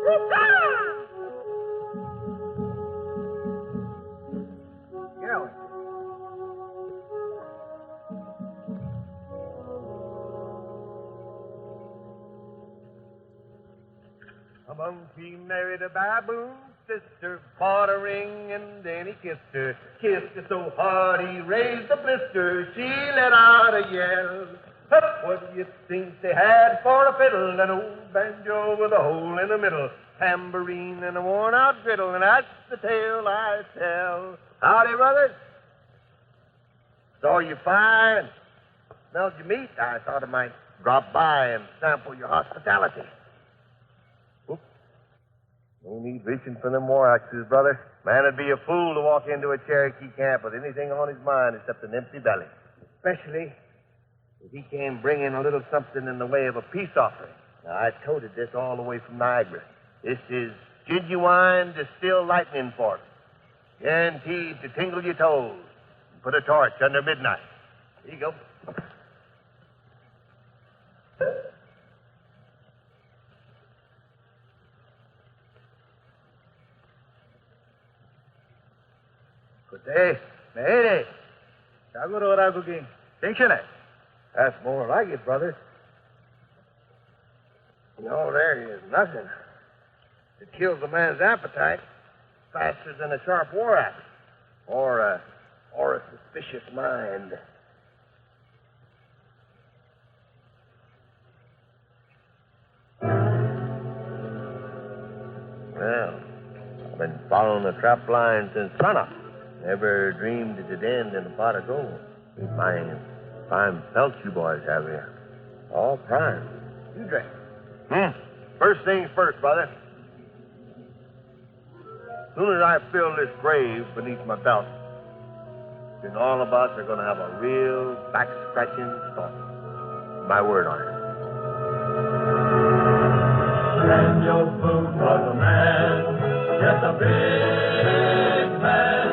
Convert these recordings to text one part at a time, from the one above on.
Go. A monkey married a baboon sister, bought a ring, and then he kissed her. Kissed her so hard he raised a blister. She let out a yell. Hup, what do you think they had for a fiddle? An old banjo with a hole in the middle, tambourine and a worn-out griddle, and that's the tale I tell. Howdy, brothers. Saw you fine. Smelled your meat. I thought I might drop by and sample your hospitality. Oops. No need reaching for them war axes, brother. Man'd be a fool to walk into a Cherokee camp with anything on his mind except an empty belly. Especially if he came bringing a little something in the way of a peace offering. Now, I toted this all the way from Niagara. This is genuine distilled lightning fork. Guaranteed to tingle your toes and put a torch under midnight. Here you go. Good day. Mayday. That's more like it, brother. You know, there is nothing that kills a man's appetite faster than a sharp war axe or a suspicious mind. Well, I've been following the trap line since sunup. Never dreamed it'd end in a pot of gold. Fine pelts you boys have here. All prime. You drink. First things first, brother. As soon as I fill this grave beneath my belt, then all of us are going to have a real back-scratching story. My word on it. Daniel Boone was a man, yes, a big man,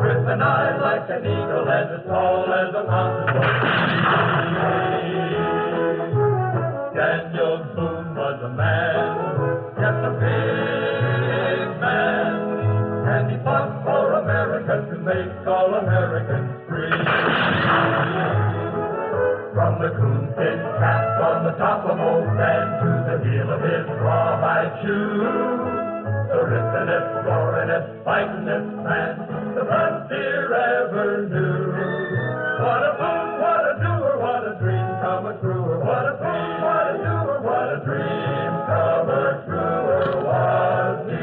with an eye like an eagle and as tall as a mountain was he. Daniel Boone was a man, yes, a big man, and he fought for America to make all Americans free. From the coonskin cap on the top of old Dan to the heel of his rawhide shoe, the rippin'est, roarin'est, fightin'est man the frontier ever knew. What a boom, what a doer, what a dream come a truer. What a boom, what a doer, what a dream come a truer was he.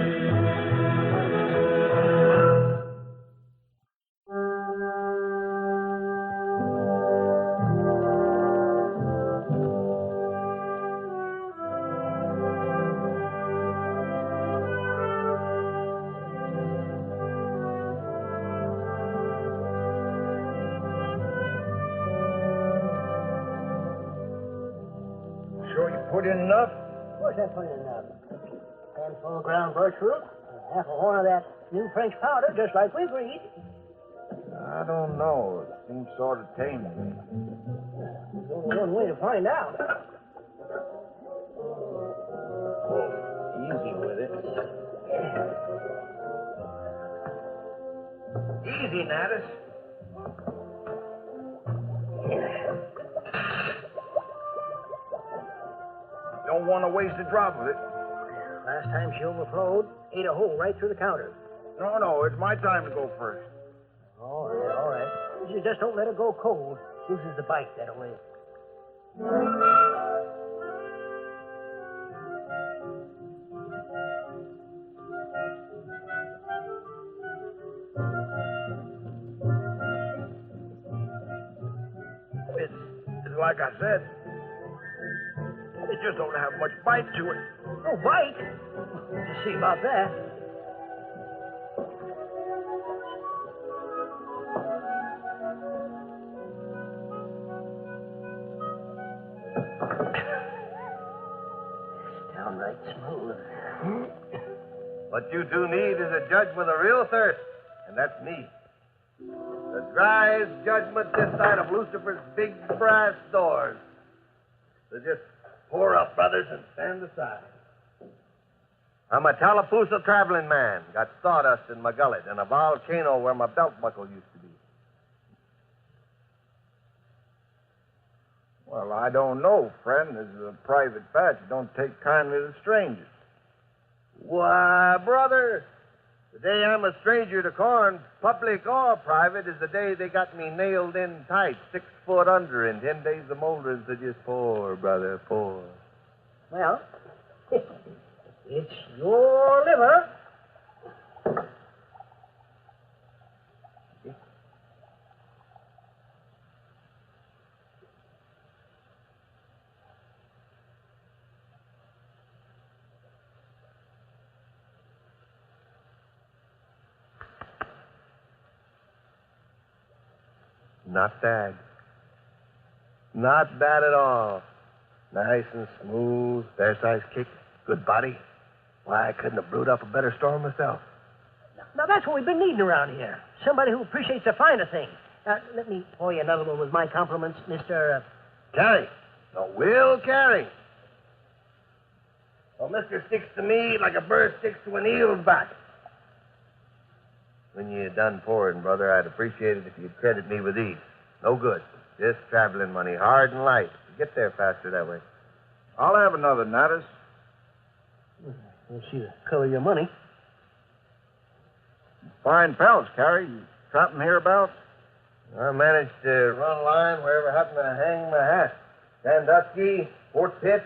Put in enough? Of course I put in enough. A handful of ground birch root, and half a horn of that new French powder, just like we agreed. I don't know. It seems sort of tame to me. There's only one way to find out. Easy with it. Easy, Natus. Don't want to waste a drop of it. Last time she overflowed, ate a hole right through the counter. No, it's my time to go first. All right. You just don't let her go cold. Loses the bite that way. It's like I said. It just don't have much bite to it. No bite? Just see about that. It's downright smooth. What you do need is a judge with a real thirst, and that's me. The driest judgment this side of Lucifer's big brass doors. So just pour up, brothers, and stand aside. I'm a Tallapoosa traveling man. Got sawdust in my gullet and a volcano where my belt buckle used to be. Well, I don't know, friend. This is a private patch. Don't take kindly to strangers. Why, brother, the day I'm a stranger to corn, public or private, is the day they got me nailed in tight, 6 foot under, and 10 days of molders to just pour, brother, pour. Well, it's your liver. Not bad. Not bad at all. Nice and smooth, fair-sized kick, good body. Why, I couldn't have brewed up a better storm myself. Now, that's what we've been needing around here. Somebody who appreciates the finer thing. Let me pour you another one with my compliments, Mr. Carey. No, Will Carey. Well, Mister sticks to me like a bird sticks to an eel's back. When you're done pouring, brother, I'd appreciate it if you'd credit me with these. No good. Just traveling money, hard and light. You get there faster that way. I'll have another, Natus. We'll see the color of your money. Fine pelts, Carrie. You trapping hereabouts? I managed to run a line wherever I happened to hang my hat. Sandusky, Fort Pitt,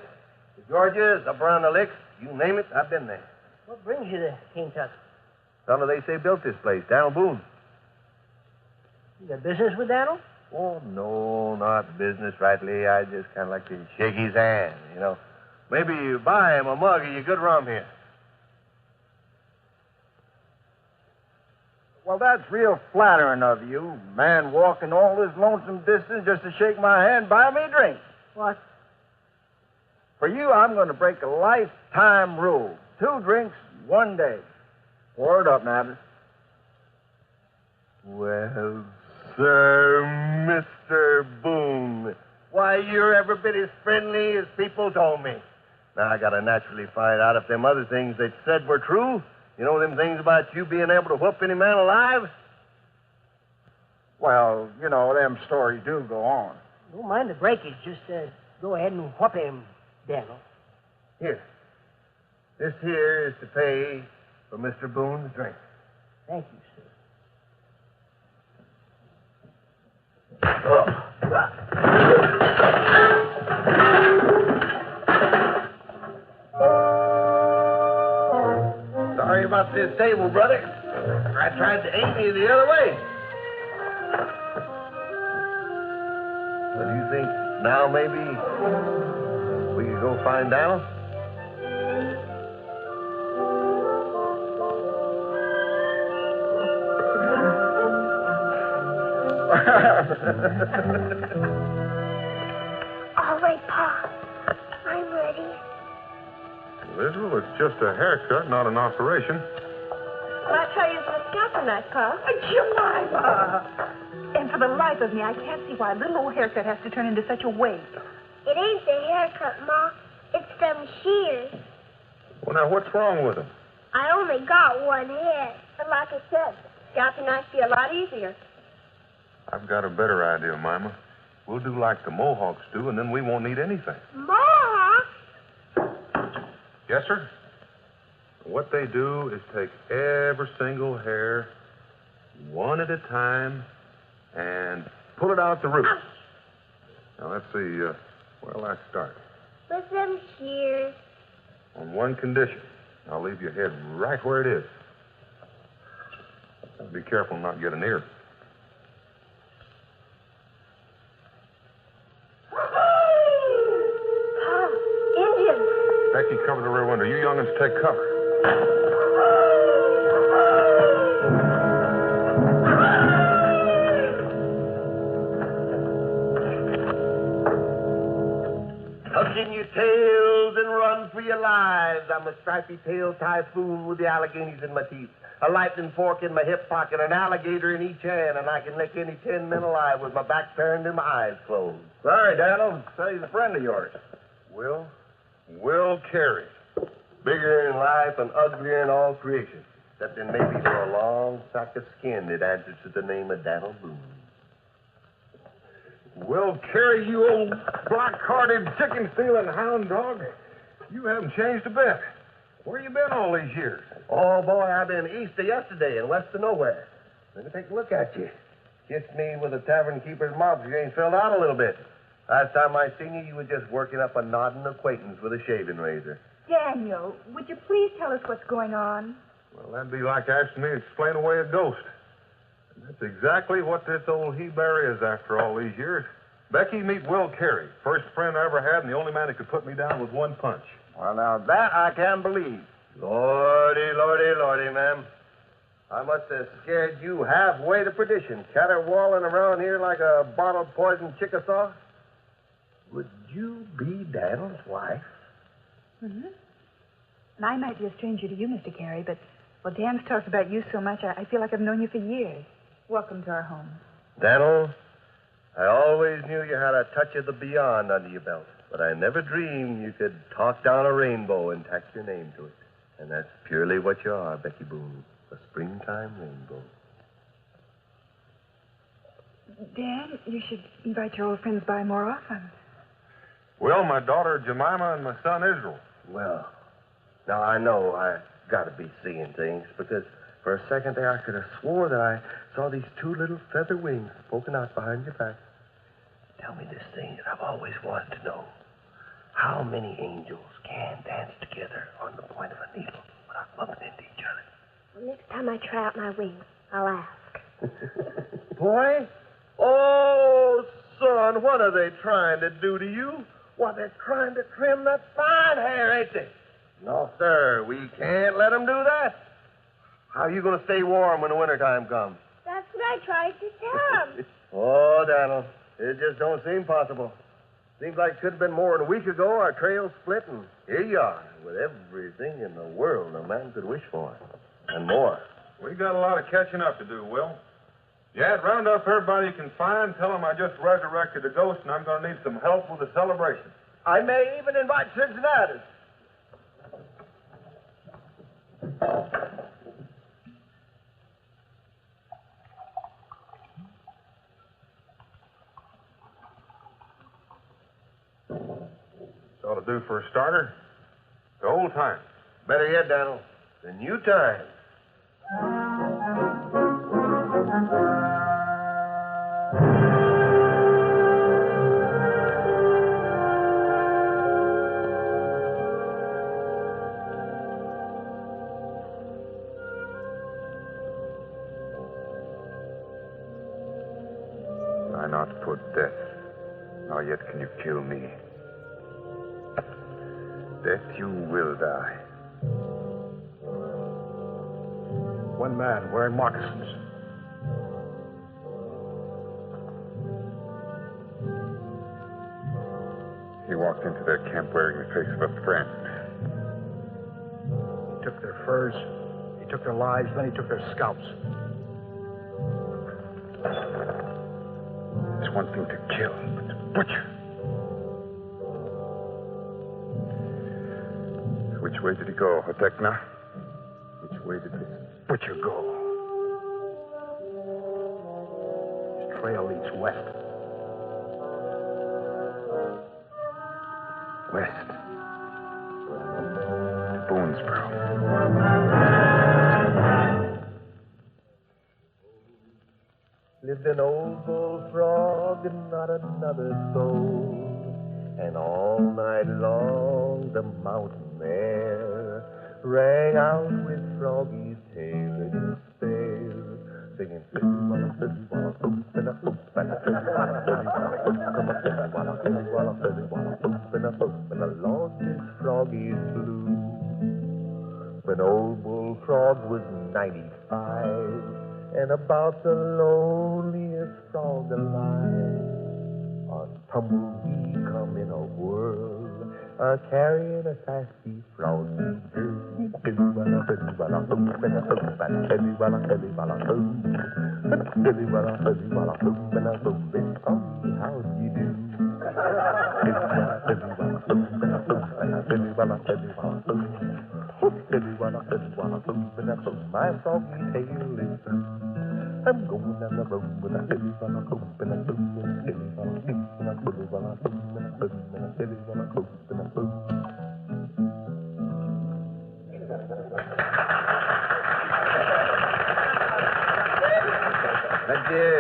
the Georgias, up around the Licks. You name it, I've been there. What brings you to Kentucky? Fellow they say built this place, Daniel Boone. You got business with Daniel? Oh, no, not business rightly. I just kind of like to shake his hand, you know. Maybe you buy him a mug of your good rum here. Well, that's real flattering of you. Man walking all this lonesome distance just to shake my hand, buy me a drink. What? For you, I'm going to break a lifetime rule. 2 drinks, 1 day. Pour it up, Natus. Well, sir, Mr. Boone, why, you're every bit as friendly as people told me. Now, I gotta naturally find out if them other things they said were true. You know them things about you being able to whoop any man alive? Well, you know, them stories do go on. Don't mind the breakage. Just go ahead and whoop him, Daniel. Here. This here is to pay for Mr. Boone's drink. Thank you, sir. Sorry about this table, brother. I tried to aim you the other way. What do you think? Now maybe we could go find Daniel? All right, Pa. I'm ready. Lizzle, it's just a haircut, not an operation. Well, I tell you, it's a scalpel knife, Pa. Jemima! And for the life of me, I can't see why a little old haircut has to turn into such a wig. It ain't the haircut, Ma. It's them shears. Well, now, what's wrong with them? I only got 1 head. But like I said, scalpel knife'd be a lot easier. I've got a better idea, Mima. We'll do like the Mohawks do, and then we won't need anything. Ma! Yes, sir? What they do is take every single hair, one at a time, and pull it out the roots. Now, let's see, where'll I start? With them shears. On one condition. I'll leave your head right where it is. Be careful not get an ear. Pa, Indians. Becky, cover the rear window. You young'uns take cover. Tuck in your tails and run for your lives. I'm a stripy-tailed typhoon with the Alleghenies in my teeth, a lightning fork in my hip pocket, an alligator in each hand, and I can lick any 10 men alive with my back turned and my eyes closed. Sorry, Daniel. Said he's a friend of yours. Will Carey. Bigger in life and uglier in all creation. Except in maybe for a long sack of skin that answers to the name of Daniel Boone. Well, Carrie, you old black-hearted, chicken-stealing hound dog. You haven't changed a bit. Where you been all these years? Oh, boy, I've been east of yesterday and west of nowhere. Let me take a look at you. Kissed me with a tavern keeper's mouth. You ain't filled out a little bit. Last time I seen you, you were just working up a nodding acquaintance with a shaving razor. Daniel, would you please tell us what's going on? Well, that'd be like asking me to explain away a ghost. And that's exactly what this old he-bear is after all these years. Becky, meet Will Carey. First friend I ever had and the only man who could put me down with one punch. Well, now that I can believe. Lordy, lordy, lordy, ma'am. I must have scared you halfway to perdition, caterwauling around here like a bottled poison Chickasaw. Would you be Daniel's wife? Mm-hmm. And I might be a stranger to you, Mr. Carey, but, well, Dan's talked about you so much, I feel like I've known you for years. Welcome to our home. Daniel, I always knew you had a touch of the beyond under your belt, but I never dreamed you could talk down a rainbow and tack your name to it. And that's purely what you are, Becky Boone, a springtime rainbow. Dan, you should invite your old friends by more often. Will, my daughter Jemima and my son Israel. Well, now I know I got to be seeing things, because for a second there I could have swore that I saw these two little feather wings poking out behind your back. Tell me this thing that I've always wanted to know. How many angels can dance together on the point of a needle without bumping into each other? Well, next time I try out my wings, I'll ask. Boy? Oh, son, what are they trying to do to you? Why, they're trying to trim that fine hair, ain't they? No, sir, we can't let them do that. How are you going to stay warm when the wintertime comes? That's what I tried to tell him. Oh, Daniel, it just don't seem possible. Seems like it could have been more than a week ago. Our trail split, and here you are, with everything in the world a man could wish for, and more. We got a lot of catching up to do, Will. Yeah, round up everybody you can find. Tell them I just resurrected a ghost, and I'm going to need some help with the celebration. I may even invite Cincinnati. This ought to do for a starter. The old time. Better yet, Daniel, the new time. Try not to put death, nor yet can you kill me. Death you will die. One man wearing moccasins. He walked into their camp wearing the face of a friend. He took their furs, he took their lives, then he took their scalps. It's one thing to kill, but to butcher. Which way did he go, Hotekna? Which way did this butcher go? His trail leads west. West. To Boonesboro. Lived an old bullfrog and not another soul. And all night long the mountain air rang out with Froggy's tale in despair, singing Filly-walla, Filly-walla, oop, and a oop, and a Filly-walla, Filly-walla, oop, and a Filly-walla, Filly-walla, Filly-walla, oop, and a oop, and along this Froggy's blue. When old bullfrog was 95 and about the loneliest frog alive, on tumbleweed come in a whirl, carrying a sassy froggy girl. Filly-walla, Filly-walla, oop, and a oop, and a Filly-walla, Filly-walla, oop. Filly-walla, Filly-walla, oop, and a oop. Miss Froggy, how do you do? Filly-walla, Filly-walla, oop, and a oop, and a Filly-walla, Filly-walla, oop. my soggy tail is done. I'm going down the road with a silly on a coop and a boom and a silly on a beep and a boo on a boom and a boom and a silly on a coop and a boom. Thank you.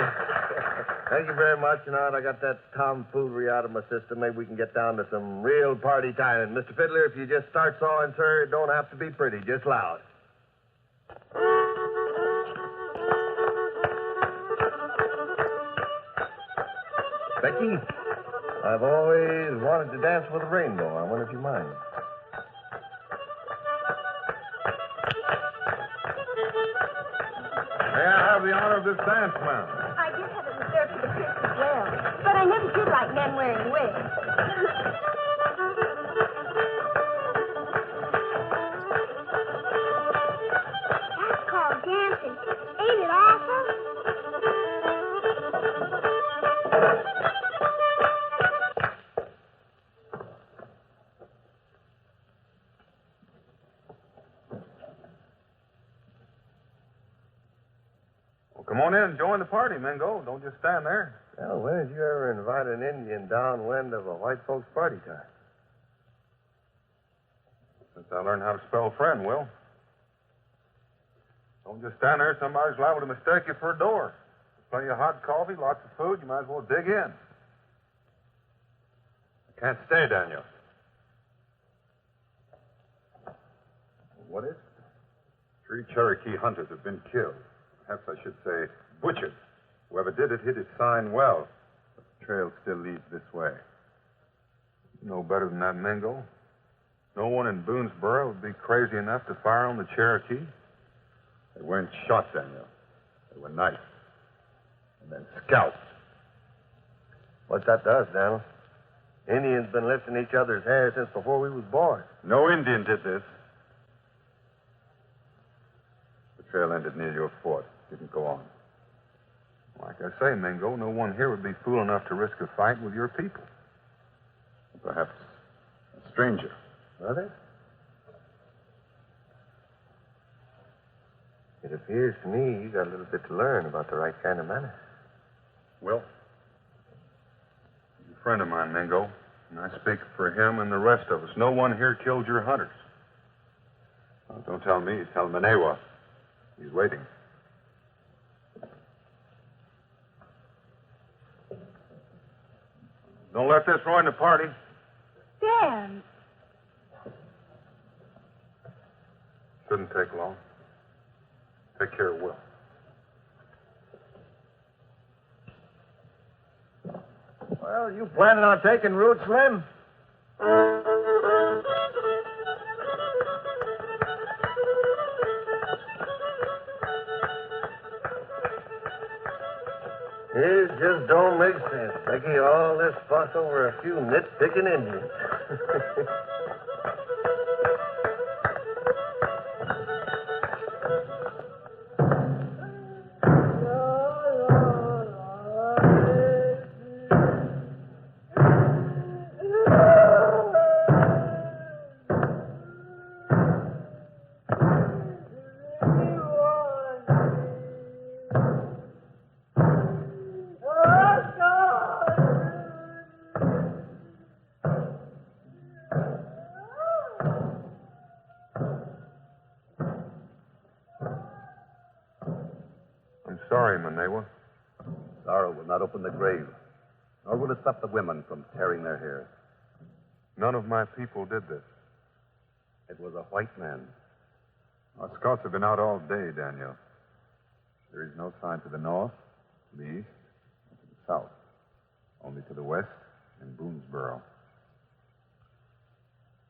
Thank you very much. You know, I got that tomfoolery out of my system. Maybe we can get down to some real party time. And, Mr. Fiddler, if you just start sawing, sir, it don't have to be pretty, just loud. Becky, I've always wanted to dance with a rainbow. I wonder if you mind. May I have the honor of this dance, ma'am? I did have it reserved for the prince as well, but I never did like men wearing wigs. That's called dancing. Ain't it awful? Well, come on in and join the party, Mingo. Don't just stand there. Well, when did you ever invite an Indian downwind of a white folks' party time? Since I learned how to spell friend, Will. Don't just stand there. Somebody's liable to mistake you for a door. Plenty of hot coffee, lots of food. You might as well dig in. I can't stay, Daniel. What is it? 3 Cherokee hunters have been killed. Perhaps I should say butchered. Whoever did it hid his sign well. But the trail still leads this way. You know better than that, Mingo. No one in Boonesboro would be crazy enough to fire on the Cherokee. They weren't shot, Daniel. They were knifed. And then scalped. What that does, Daniel? Indians been lifting each other's hair since before we was born. No Indian did this. The trail ended near your fort. Didn't go on. Like I say, Mingo, no one here would be fool enough to risk a fight with your people. Perhaps a stranger. Brother? It appears to me you got a little bit to learn about the right kind of manners. Will? He's a friend of mine, Mingo, and I speak for him and the rest of us. No one here killed your hunters. Oh, don't tell me. Tell Manewa. He's waiting. Don't let this ruin the party. Dan. Shouldn't take long. Take care of Will. Well, you planning on taking root, Slim? It just don't make sense, Becky. All this fuss over a few nitpicking Indians. I'm sorry, Manewa. Sorrow will not open the grave, nor will it stop the women from tearing their hair. None of my people did this. It was a white man. Our scouts have been out all day, Daniel. There is no sign to the north, to the east, or to the south. Only to the west and Boonesboro.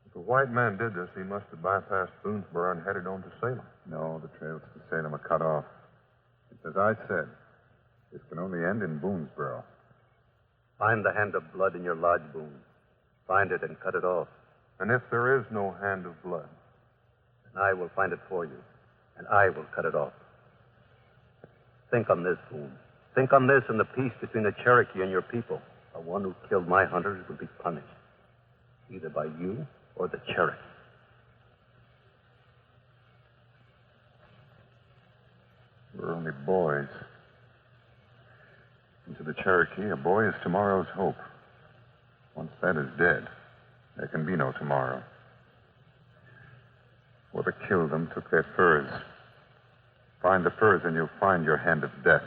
If a white man did this, he must have bypassed Boonesboro and headed on to Salem. No, the trails to Salem are cut off. It's as I said. This can only end in Boonesboro. Find the hand of blood in your lodge, Boone. Find it and cut it off. And if there is no hand of blood? And I will find it for you. And I will cut it off. Think on this, Boone. Think on this and the peace between the Cherokee and your people. The one who killed my hunters will be punished. Either by you or the Cherokee. We're only boys. And to the Cherokee, a boy is tomorrow's hope. Once that is dead, there can be no tomorrow. Whoever killed them took their furs. Find the furs and you'll find your hand of death.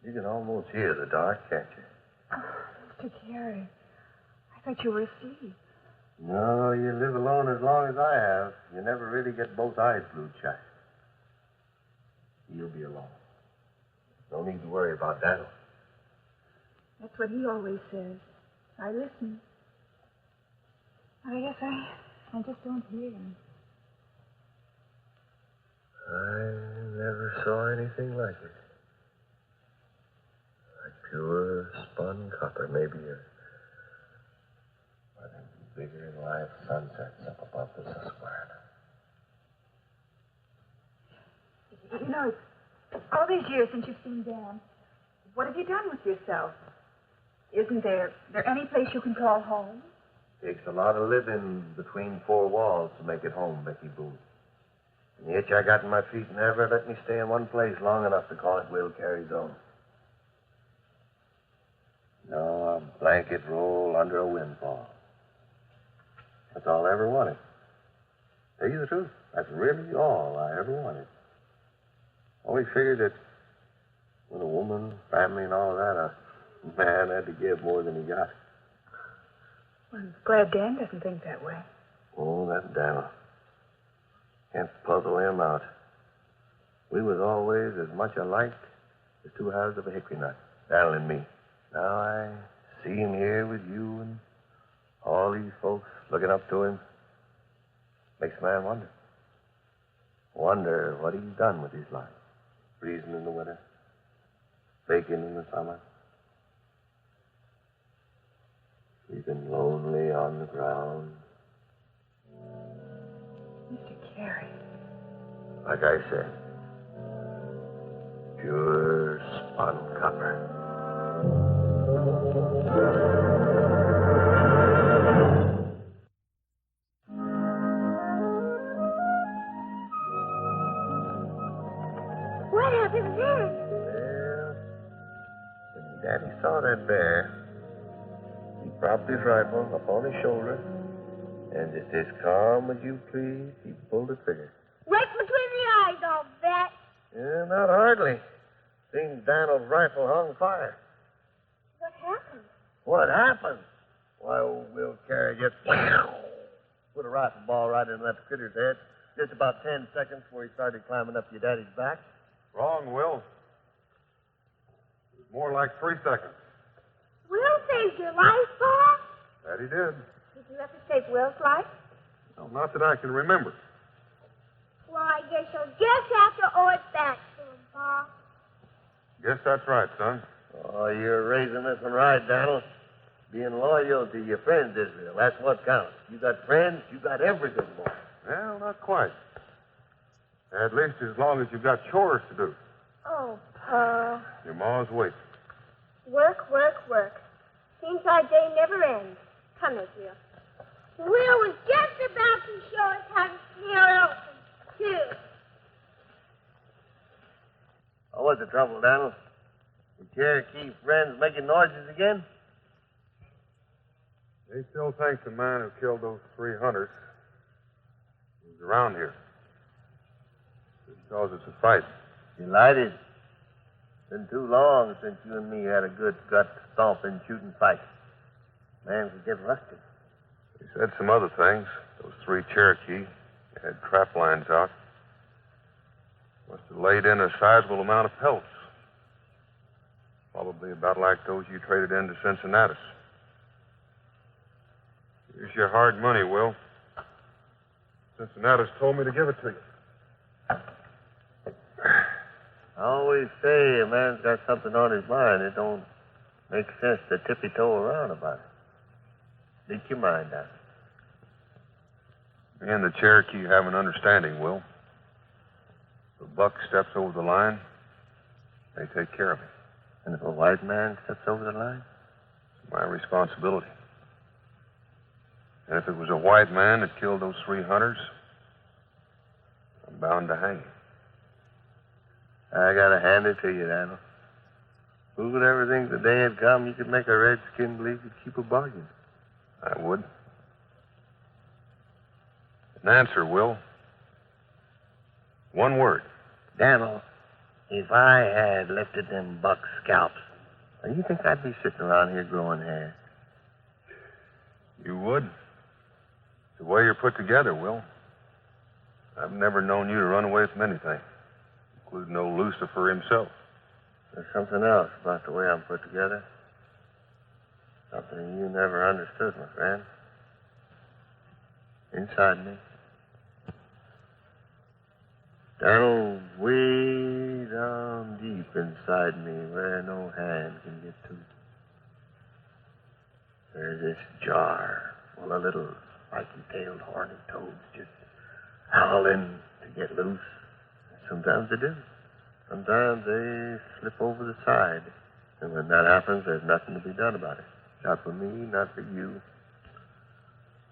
You can almost hear the dark, can't you? Oh, Mr. Carey, I thought you were asleep. No, you live alone as long as I have. You never really get both eyes glued shut. You'll be alone. No need to worry about Daniel. That's what he always says. I listen. But I guess I just don't hear him. I never saw anything like it. Like pure spun copper, maybe one of them bigger than life sunsets up above the Susquehanna. You know, it's all these years since you've seen Dan. What have you done with yourself? Isn't there any place you can call home? Takes a lot of living between four walls to make it home, Becky Boone. And the itch I got in my feet never let me stay in one place long enough to call it Will Carey's own. No, a blanket roll under a windfall. That's all I ever wanted. Tell you the truth, that's really all I ever wanted. Always figured that with a woman, family, and all of that, a man had to give more than he got. Well, I'm glad Dan doesn't think that way. Oh, that Daniel. Can't puzzle him out. We was always as much alike as two halves of a hickory nut, Daniel and me. Now I see him here with you and all these folks looking up to him. Makes a man wonder. Wonder what he's done with his life. Freezing in the winter, baking in the summer, sleeping lonely on the ground. Mr. Carey. Like I said, pure spun copper. What happened then? Well, when Daddy saw that bear, he propped his rifle up on his shoulder, and just as calm as you please, he pulled the trigger. Right between the eyes, I'll bet. Yeah, not hardly. Seems Daniel's rifle hung fire. What happened? What happened? Why, old Will Carey just put a rifle ball right into that critter's head just about 10 seconds before he started climbing up your daddy's back. Wrong, Will. It was more like 3 seconds. Will saved your life, Pa? That he did. Did you ever save Will's life? No, not that I can remember. Well, I guess you'll just have to owe it back to him, Pa. Guess that's right, son. Oh, you're raising this one right, Daniel. Being loyal to your friends, Israel. That's what counts. You got friends, you got everything, boy. Well, not quite. At least as long as you've got chores to do. Oh, Pa. Your ma's waiting. Work, work, work. Seems our day never ends. Come, Israel. Will was just about to show us how to snare open, too. What was the trouble, Daniel? The Cherokee friends making noises again? They still think the man who killed those 3 hunters is around here. It causes a fight. Delighted. Been too long since you and me had a good gut-stomping shooting fight. Man could get rusted. He said some other things. Those 3 Cherokee had trap lines out. Must have laid in a sizable amount of pelts. Probably about like those you traded into Cincinnati. Here's your hard money, Will. Cincinnati's told me to give it to you. I always say a man's got something on his mind. It don't make sense to tippy-toe around about it. Make your mind out. Me and the Cherokee have an understanding, Will. If a buck steps over the line, they take care of him. And if a white man steps over the line? It's my responsibility. And if it was a white man that killed those 3 hunters, I'm bound to hang him. I gotta hand it to you, Daniel. Who would ever think the day had come you could make a redskin believe you'd keep a bargain? I would. An answer, Will. One word. Daniel, if I had lifted them buck scalps, do you think I'd be sitting around here growing hair? You would. It's the way you're put together, Will. I've never known you to run away from anything, including old Lucifer himself. There's something else about the way I'm put together. Something you never understood, my friend. Inside me. Down way down deep inside me where no hand can get to. There's this jar full of little spiky-tailed horny toads just howling to get loose. Sometimes they do. Sometimes they slip over the side. And when that happens, there's nothing to be done about it. Not for me, not for you.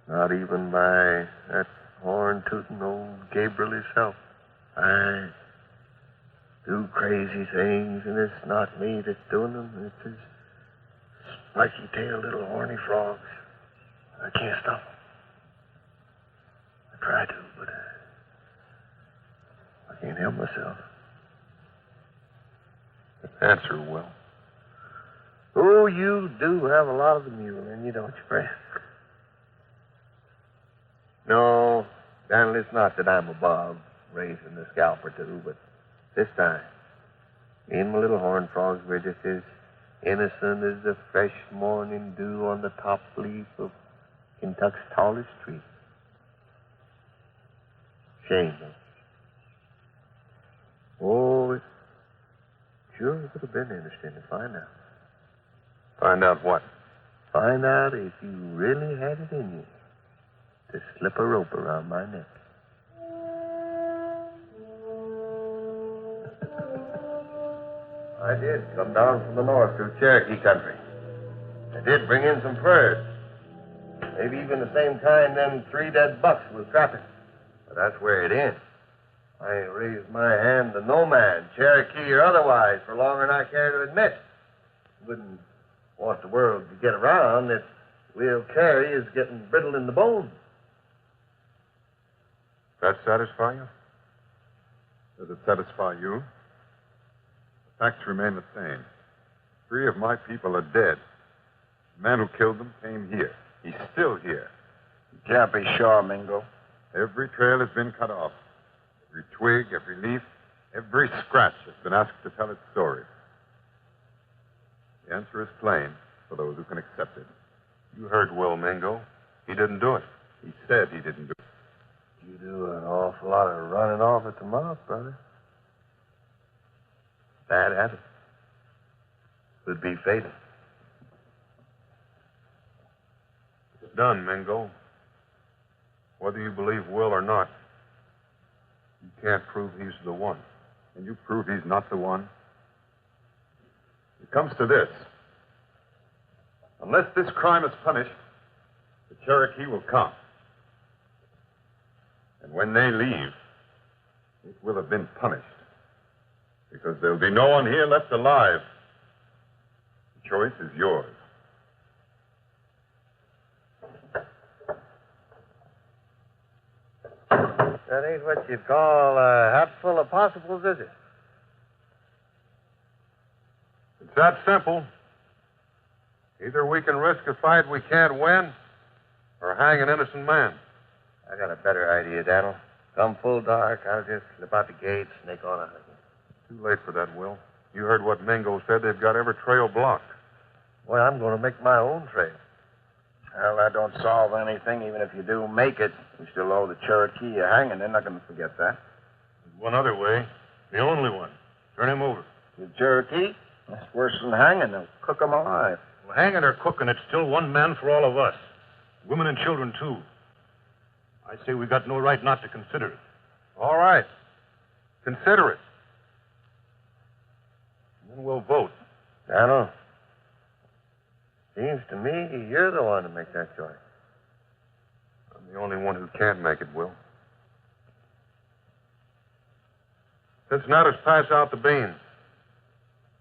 Not even by that horn-tooting old Gabriel himself. I do crazy things, and it's not me that's doing them. It's his spiky-tailed little horny frogs. I can't stop them. I try to, but I can't help myself. Answer, Will. Oh, you do have a lot of the mule in you, don't you, friend? No, Daniel, it's not that I'm above raising a scalp or two, but this time, me and my little horn frogs were just as innocent as the fresh morning dew on the top leaf of Kentucky's tallest tree. Shame, though. Oh, it sure would have been interesting to find out. Find out what? Find out if you really had it in you to slip a rope around my neck. I did come down from the north through Cherokee country. I did bring in some furs. Maybe even the same kind them 3 dead bucks was trapping. But that's where it ends. I ain't raised my hand to no man, Cherokee or otherwise, for longer than I care to admit. Wouldn't want the world to get around that Will Carey is getting brittle in the bones. That satisfy you? Does it satisfy you? The facts remain the same. 3 of my people are dead. The man who killed them came here. He's still here. You can't be sure, Mingo. Every trail has been cut off. Every twig, every leaf, every scratch has been asked to tell its story. The answer is plain for those who can accept it. You heard Will, Mingo. He didn't do it. He said he didn't do it. You do an awful lot of running off at the mouth, brother. Bad habit. Could be fatal. It's done, Mingo. Whether you believe Will or not, you can't prove he's the one. Can you prove he's not the one? It comes to this. Unless this crime is punished, the Cherokee will come. And when they leave, it will have been punished. Because there'll be no one here left alive. The choice is yours. That ain't what you'd call a hat full of possibles, is it? It's that simple. Either we can risk a fight we can't win, or hang an innocent man. I got a better idea, Daniel. Come full dark, I'll just slip out the gate, snake on out. Too late for that, Will. You heard what Mingo said. They've got every trail blocked. Well, I'm going to make my own trail. Well, that don't solve anything. Even if you do make it, you still owe the Cherokee a hanging. They're not going to forget that. There's one other way. The only one. Turn him over. The Cherokee? That's worse than hanging. They'll cook 'em alive. Well, hanging or cooking, it's still one man for all of us. Women and children, too. I say we got no right not to consider it. All right. Consider it. And then we'll vote. Donald, seems to me you're the one to make that choice. I'm the only one who can't make it, Will. Cincinnatus, pass out the beans.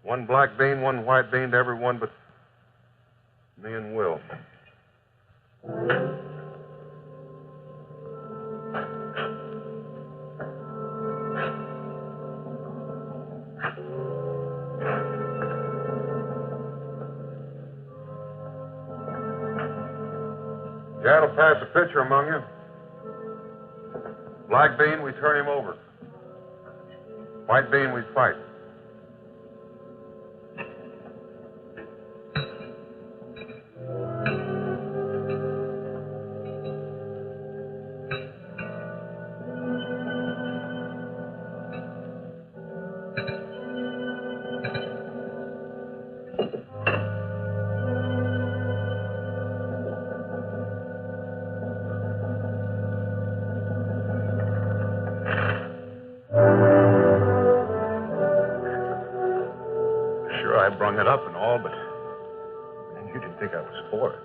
One black bean, one white bean to everyone but me and Will. Dad'll pass a pitcher among you. Black bean, we turn him over. White bean, we fight. I brung it up and all, but you didn't think I was for it.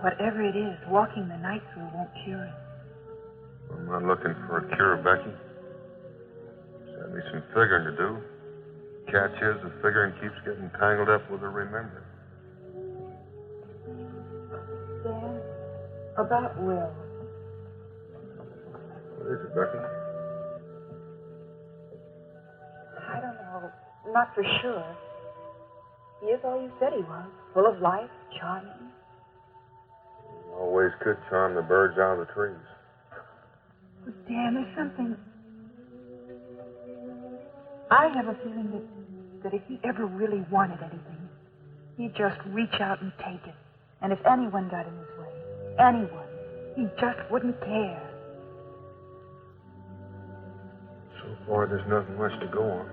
Whatever it is, walking the night through won't cure it. I'm not looking for a cure, Becky. Just me some figuring to do. Catch is the figuring keeps getting tangled up with the remembering. Dad, about Will. What is it, Becky? I don't know. Not for sure. He is all you said he was. Full of life, charming. Always could charm the birds out of the trees. But Dan, there's something. I have a feeling that if he ever really wanted anything, he'd just reach out and take it. And if anyone got in his way, anyone, he just wouldn't care. So far, there's nothing much to go on.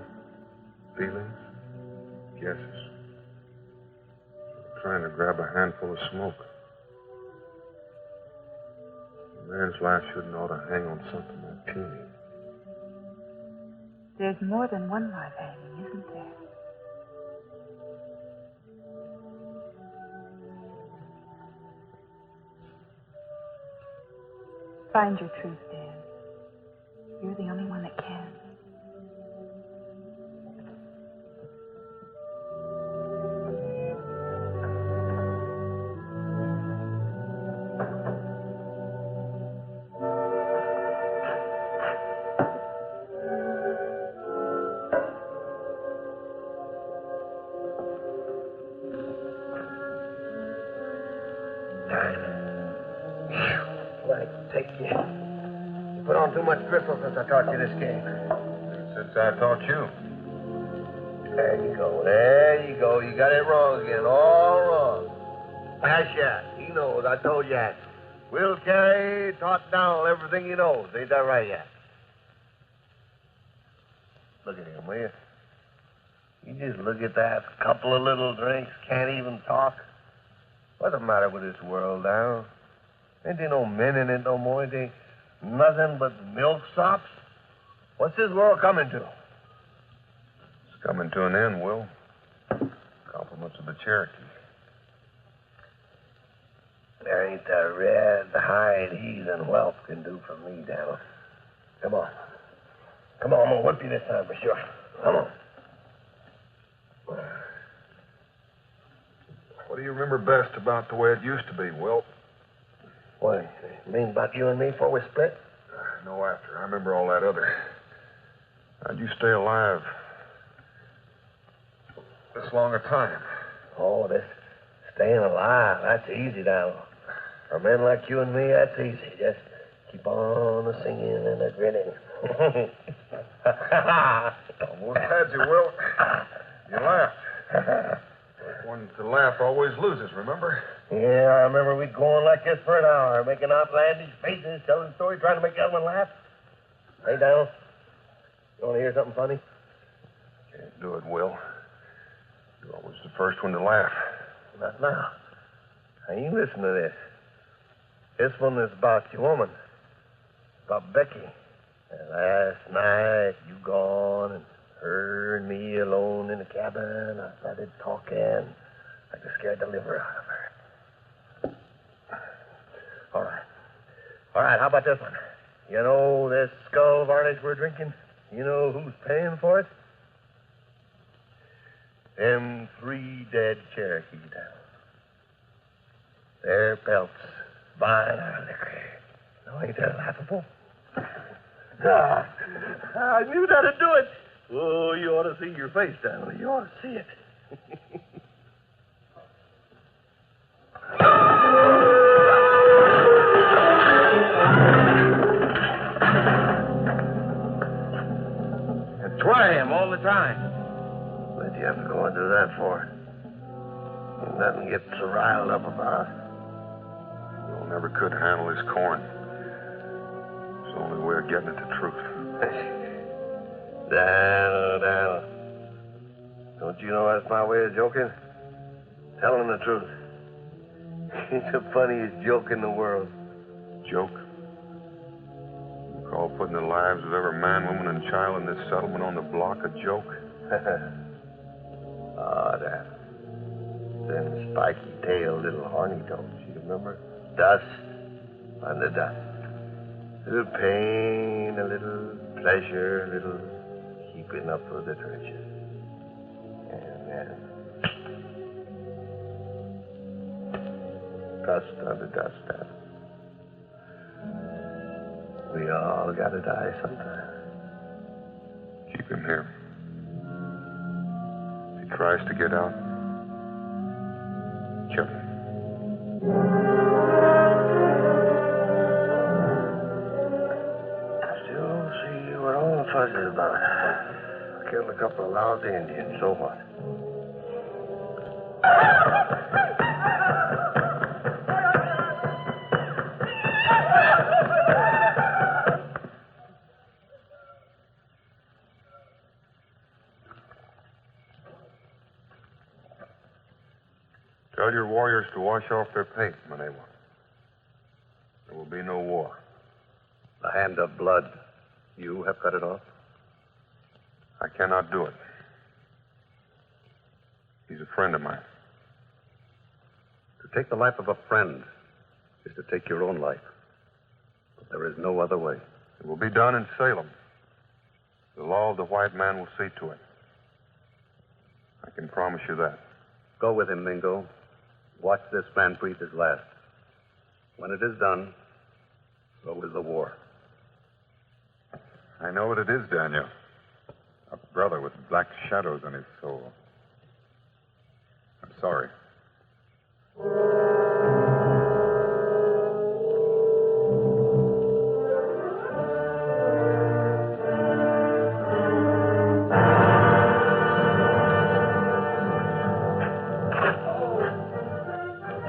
Feelings, guesses. Trying to grab a handful of smoke. A man's life shouldn't ought to hang on something that puny. There's more than one life hanging, isn't there? Find your truth, Dan. You're the only one that can. You put on too much gristle since I taught you this game. Since I taught you. There you go. There you go. You got it wrong again. All wrong. Pass Yat. He knows. I told Yat. Will Carey taught down everything he knows. Ain't that right, Yat? Look at him, will you? You just look at that. Couple of little drinks. Can't even talk. What's the matter with this world now? Ain't there no men in it no more? Ain't there nothing but milksops? What's this world coming to? It's coming to an end, Will. Compliments of the Cherokee. There ain't the red hide heathen wealth can do for me, Daniel. Come on. Come on, I'm gonna whip you this time for sure. Come on. best about the way it used to be, Will. What, you mean about you and me before we split? No, after. I remember all that other. How'd you stay alive this long a time? Oh, this staying alive, that's easy now. For men like you and me, that's easy. Just keep on singing and grinning. Almost had you, Will. You laughed. One to laugh always loses, remember? Yeah, I remember we'd go on like this for an hour, making outlandish faces, telling stories, trying to make the other one laugh. Hey, Donald, you want to hear something funny? Can't do it, Will. You're always the first one to laugh. Not now. Now, you listen to this. This one is about your woman, about Becky. And last night, you gone, and her and me alone in the cabin. I started talking like I scared the liver out of her. All right, how about this one? You know this skull varnish we're drinking? You know who's paying for it? Them 3 dead Cherokee down. Their pelts buying our liquor. Now, ain't that laughable? I knew that'd do it. Oh, you ought to see your face, Daniel. You ought to see it. And try him all the time. What'd you have to go and do that for? Ain't nothing to get so riled up about. Will never could handle his corn. It's the only way of getting at the truth. Daniel. Don't you know that's my way of joking? Telling the truth. It's the funniest joke in the world. Joke? You call putting the lives of every man, woman, and child in this settlement on the block a joke? That. Them spiky-tailed little horny toads, you remember? Dust under dust. A little pain, a little pleasure, a little keeping up with the treasure. And then dust under dust, then. We all gotta die sometime. Keep him here. If he tries to get out, kill him. Still see what all the fuss is about. Killed a couple of lousy Indians, so what? Tell your warriors to wash off their paint, Manewa. There will be no war. The hand of blood, you have cut it off? I cannot do it. He's a friend of mine. To take the life of a friend is to take your own life. But there is no other way. It will be done in Salem. The law of the white man will see to it. I can promise you that. Go with him, Mingo. Watch this man breathe his last. When it is done, so is the war. I know what it is, Daniel. A brother with black shadows on his soul. I'm sorry.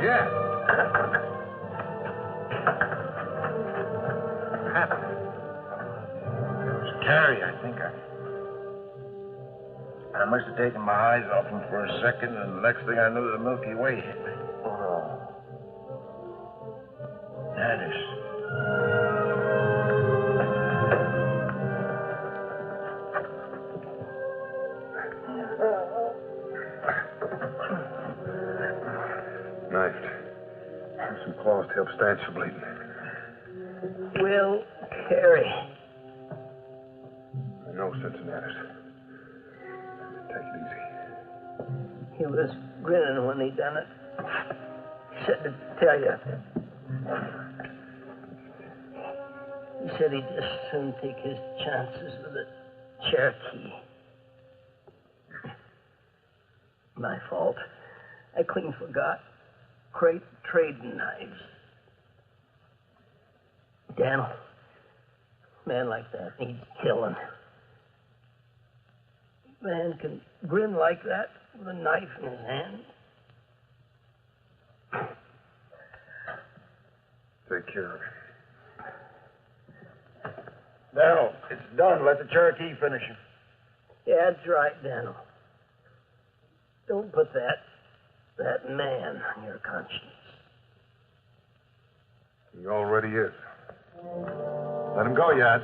Yeah. What happened? It was Carrie, I think. I must have taken my eyes off him for a second, and the next thing I knew, the Milky Way hit me. Oh. That is. Knifed. Here's some cloths to help stanch the bleeding. Will Carey. I know, Cincinnatus. Take it easy. He was grinning when he done it. said to tell you. He said he'd just soon take his chances with the Cherokee. My fault. I clean forgot. Crate trading knives. Daniel, a man like that needs killing. Man can grin like that with a knife in his hand. Take care of it. Now, it's done. Let the Cherokee finish him. Yeah, that's right, Daniel. Don't put that man on your conscience. He already is. Let him go, Yad.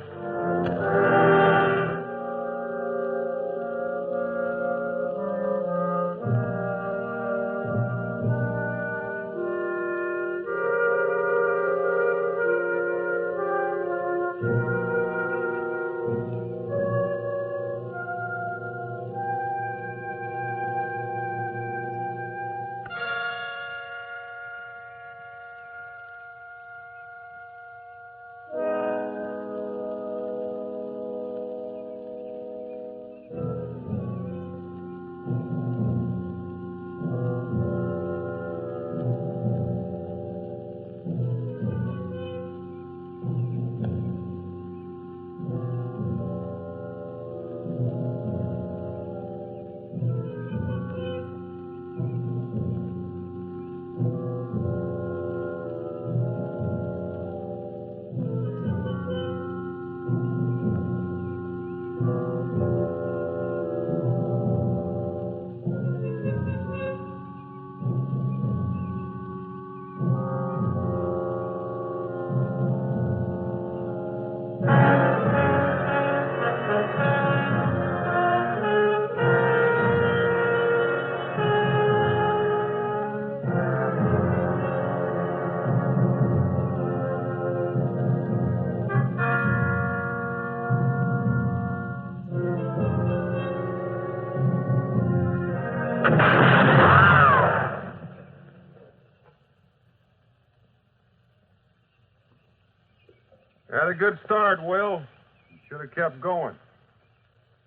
Had a good start, Will. You should have kept going.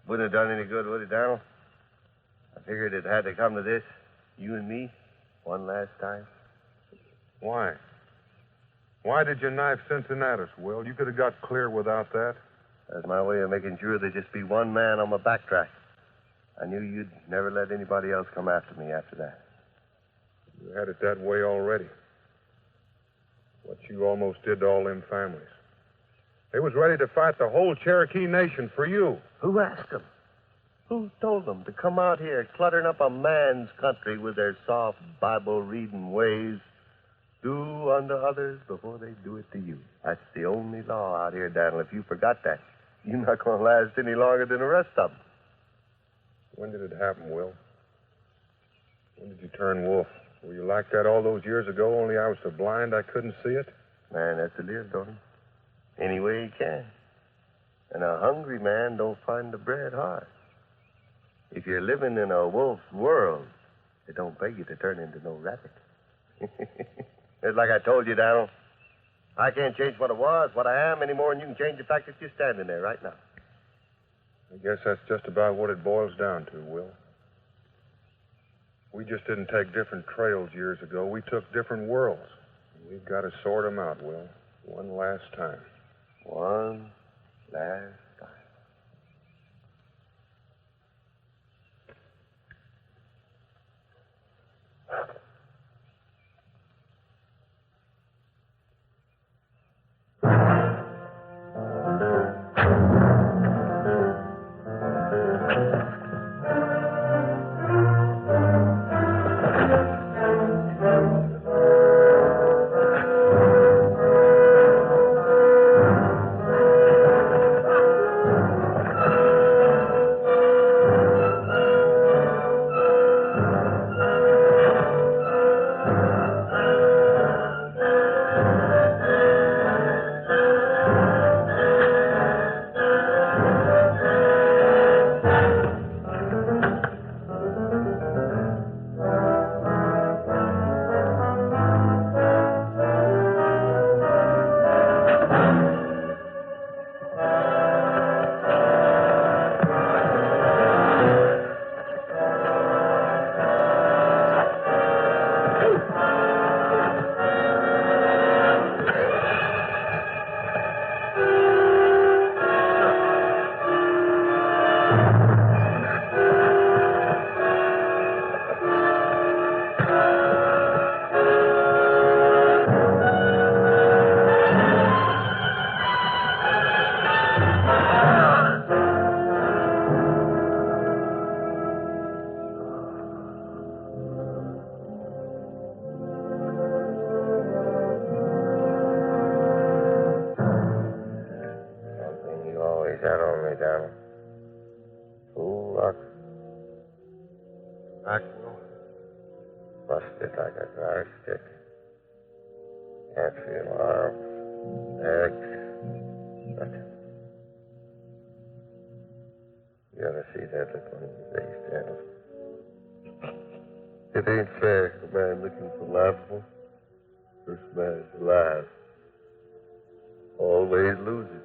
Wouldn't have done any good, would it, Donald? I figured it had to come to this. You and me, one last time. Why? Why did your knife Cincinnatus, Will? You could have got clear without that. That's my way of making sure there'd just be one man on my backtrack. I knew you'd never let anybody else come after me after that. You had it that way already. What you almost did to all them families. They was ready to fight the whole Cherokee nation for you. Who asked them? Who told them to come out here cluttering up a man's country with their soft Bible-reading ways? Do unto others before they do it to you. That's the only law out here, Daniel. If you forgot that, you're not going to last any longer than the rest of them. When did it happen, Will? When did you turn wolf? Were you like that all those years ago, only I was so blind I couldn't see it? Man has to live, don't he? Any way he can. And a hungry man don't find the bread hard. If you're living in a wolf's world, it don't pay you to turn into no rabbit. It's like I told you, Donald. I can't change what I was, what I am, any more than you can change the fact that you're standing there right now. I guess that's just about what it boils down to, Will. We just didn't take different trails years ago. We took different worlds. We've got to sort them out, Will. One last time. One last time. Axel? Busted like a garter stick. Can't feel arms, legs, nothing. You ought to see that look on his face, Daniel. It ain't fair, a man looking so laughable. First man is alive. Always loses.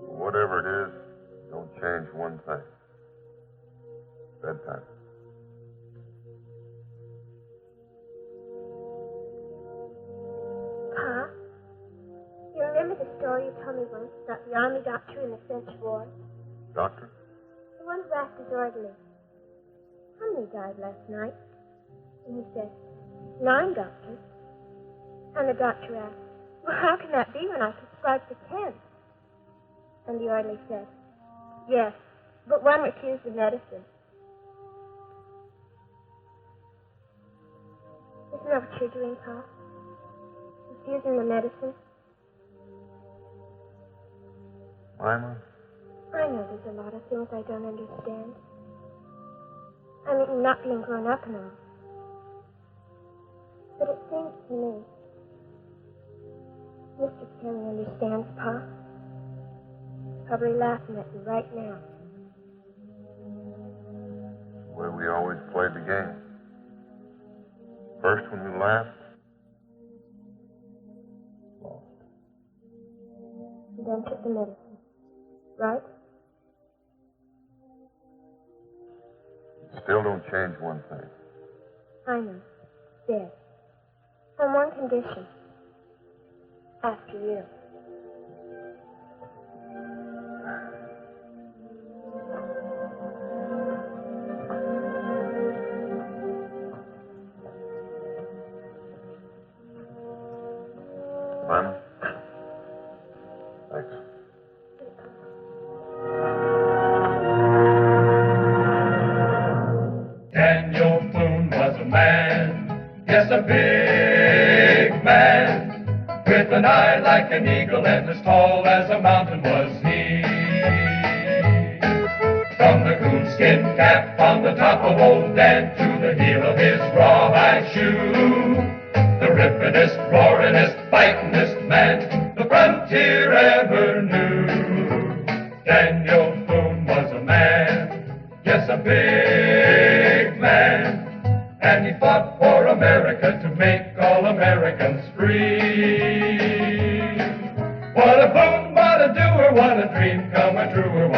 Whatever it is, don't change one thing. Bedtime. Pa, you remember the story you told me once about the army doctor in the French War? Doctor? The one who asked his orderly, how many died last night? And he said, 9, doctor. And the doctor asked, well, how can that be when I prescribed for 10? And the orderly said, yes, but one refused the medicine. Isn't that what you're doing, Pa? Refusing the medicine? Mima? I know there's a lot of things I don't understand. I mean, not being grown up and all. But it seems to me, Mr. Kelly understands, Pa. Probably laughing at you right now. The way we always played the game. First when we laughed, lost. And then took the medicine, right? Still don't change one thing. I know. Dead. On one condition. After you. Mima? Thanks. Daniel Boone was a man, yes, a big man, with an eye like an eagle and as tall as a mountain was he. From the coonskin cap on the top of old Dan to the heel of his rawhide shoe, the rippin'est, roarin'est, fightin'est man the frontier ever knew. Daniel Boone was a man, yes, a big man, and he fought for America to make all Americans free. What a boon, what a doer, what a dream come true.